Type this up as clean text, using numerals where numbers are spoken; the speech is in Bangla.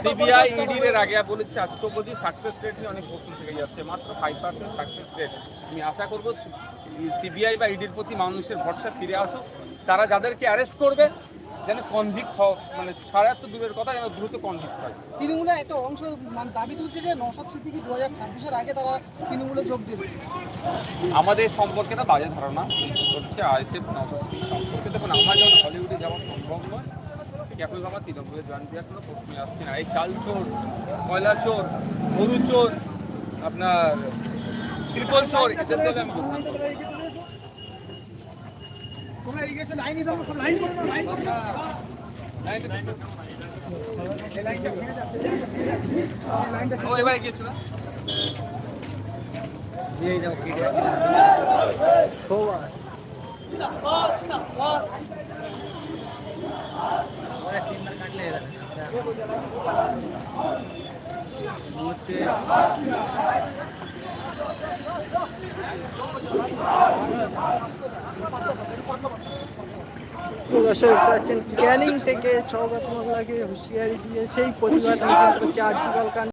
সিবিআই ইডির এর আগে বলেছে আজকে অবধি সাকসেস রেট নিয়ে অনেক প্রশ্ন থেকে যাচ্ছে, মাত্র 5% সাকসেস রেট। আমি আশা করব সিবিআই বা ইডির প্রতি মানুষের ভরসা ফিরে আসুক, তারা যাদেরকে অ্যারেস্ট করবে যেন কনভিক্ট হোক, মানে ছাড়া তো দূরের কথা, যেন দ্রুত কনভিক্ট হয়। তৃণমূলের একটা অংশ মানে দাবি তুলছে যে নওশাদ সিদ্দিকী 2026-এর আগে তারা তৃণমূলে যোগ দেবে। আমাদের সম্পর্কে না বাজে ধারণা হচ্ছে আইএসএফ নওশাদ সিদ্দিকী সম্পর্কে। দেখুন, আমার যখন হলিউডে যাওয়া সম্ভব নয়, ঠিক এখন আমার তৃণমূলে জয়েন দেওয়ার কোনো প্রশ্নই আসছে না। এই চাল চোর, কয়লা চোর, গরু চোর, আপনার ত্রিপল চোর, এদের দলে আমি যোগদান করব। ও এবার গিয়েছিল দর্শক পাচ্ছেন ক্যানিং থেকে 6 মামলাকে হুঁশিয়ারি দিয়ে সেই প্রতিবাদ মিছিল করছে আর্জিকল কাণ্ড।